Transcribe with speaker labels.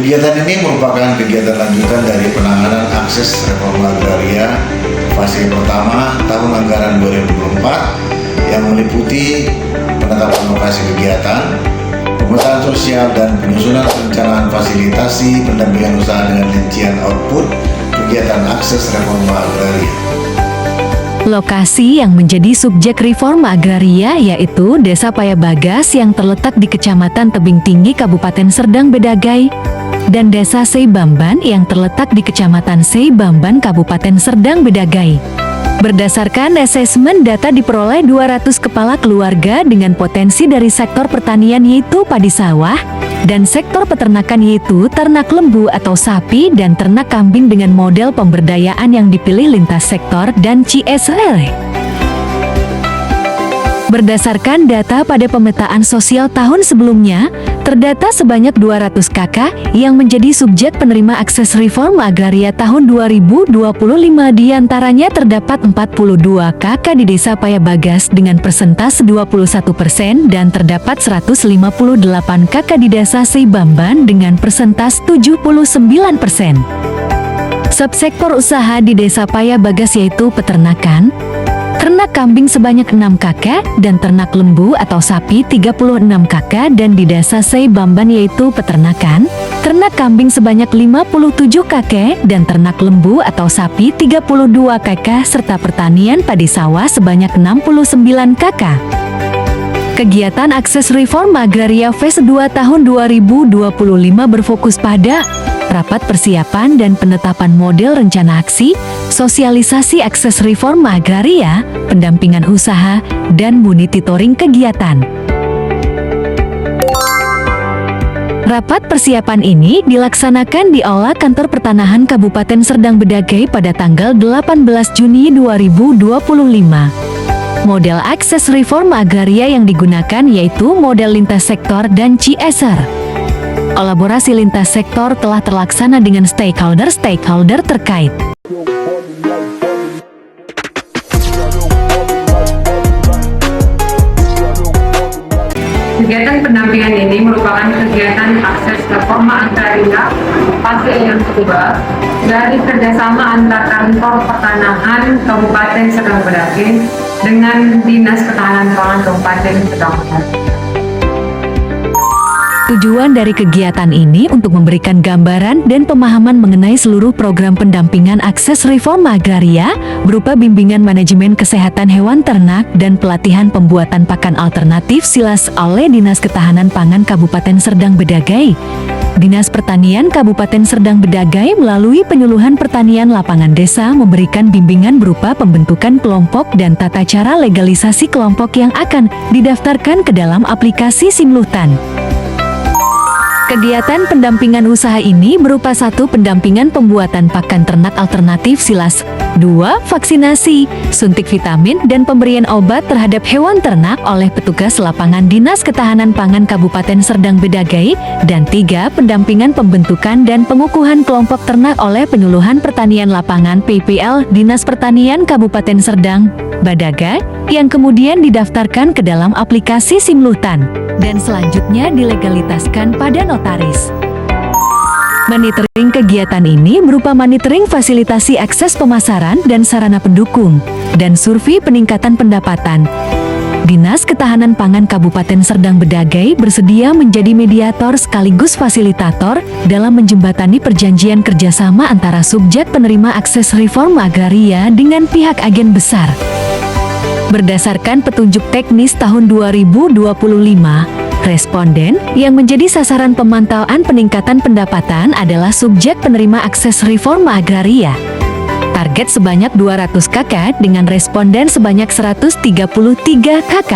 Speaker 1: Kegiatan ini merupakan kegiatan lanjutan dari penanganan akses reforma agraria fase pertama tahun anggaran 2024 yang meliputi penetapan lokasi kegiatan, pemetaan sosial, dan penyusunan perencanaan fasilitasi pendampingan usaha dengan rincian output kegiatan akses reforma agraria.
Speaker 2: Lokasi yang menjadi subjek reforma agraria yaitu Desa Payabagas yang terletak di Kecamatan Tebing Tinggi, Kabupaten Serdang Bedagai, dan Desa Seibamban yang terletak di Kecamatan Seibamban, Kabupaten Serdang Bedagai. Berdasarkan asesmen data diperoleh 200 kepala keluarga dengan potensi dari sektor pertanian yaitu padi sawah, dan sektor peternakan yaitu ternak lembu atau sapi dan ternak kambing dengan model pemberdayaan yang dipilih lintas sektor dan CSR. Berdasarkan data pada pemetaan sosial tahun sebelumnya, terdata sebanyak 200 KK yang menjadi subjek penerima akses reforma agraria tahun 2025. Diantaranya terdapat 42 KK di Desa Payabagas dengan persentase 21% dan terdapat 158 KK di Desa Seibamban dengan persentase 79%. Subsektor usaha di Desa Payabagas yaitu peternakan, ternak kambing sebanyak 6 KK, dan ternak lembu atau sapi 36 KK, dan di Desa Seibamban yaitu peternakan, ternak kambing sebanyak 57 KK, dan ternak lembu atau sapi 32 KK, serta pertanian padi sawah sebanyak 69 KK. Kegiatan akses reforma agraria fase 2 tahun 2025 berfokus pada rapat persiapan dan penetapan model rencana aksi, sosialisasi akses reforma agraria, pendampingan usaha, dan monitoring kegiatan. Rapat persiapan ini dilaksanakan di Aula Kantor Pertanahan Kabupaten Serdang Bedagai pada tanggal 18 Juni 2025. Model akses reforma agraria yang digunakan yaitu model lintas sektor dan CSR. Kolaborasi lintas sektor telah terlaksana dengan stakeholder terkait.
Speaker 3: Kegiatan pendampingan ini merupakan kegiatan akses reforma agraria fase yang kedua dari kerjasama antar kantor pertanahan Kabupaten Serdang Bedagai dengan Dinas Ketahanan Pangan Kabupaten Serdang Bedagai.
Speaker 2: Tujuan dari kegiatan ini untuk memberikan gambaran dan pemahaman mengenai seluruh program pendampingan akses reforma agraria berupa bimbingan manajemen kesehatan hewan ternak dan pelatihan pembuatan pakan alternatif SILAS oleh Dinas Ketahanan Pangan Kabupaten Serdang Bedagai. Dinas Pertanian Kabupaten Serdang Bedagai melalui penyuluhan pertanian lapangan desa memberikan bimbingan berupa pembentukan kelompok dan tata cara legalisasi kelompok yang akan didaftarkan ke dalam aplikasi Simlutan. Kegiatan pendampingan usaha ini berupa 1. Pendampingan pembuatan pakan ternak alternatif SILAS, 2. Vaksinasi, suntik vitamin, dan pemberian obat terhadap hewan ternak oleh petugas lapangan Dinas Ketahanan Pangan Kabupaten Serdang Bedagai, dan 3. Pendampingan pembentukan dan pengukuhan kelompok ternak oleh penyuluhan pertanian lapangan PPL Dinas Pertanian Kabupaten Serdang Bedagai, yang kemudian didaftarkan ke dalam aplikasi Simlutan dan selanjutnya dilegalitaskan pada notaris. Monitoring kegiatan ini berupa monitoring fasilitasi akses pemasaran dan sarana pendukung, dan survei peningkatan pendapatan. Dinas Ketahanan Pangan Kabupaten Serdang Bedagai bersedia menjadi mediator sekaligus fasilitator dalam menjembatani perjanjian kerjasama antara subjek penerima akses reforma agraria dengan pihak agen besar. Berdasarkan petunjuk teknis tahun 2025, responden yang menjadi sasaran pemantauan peningkatan pendapatan adalah subjek penerima akses reforma agraria. Target sebanyak 200 KK dengan responden sebanyak 133 KK.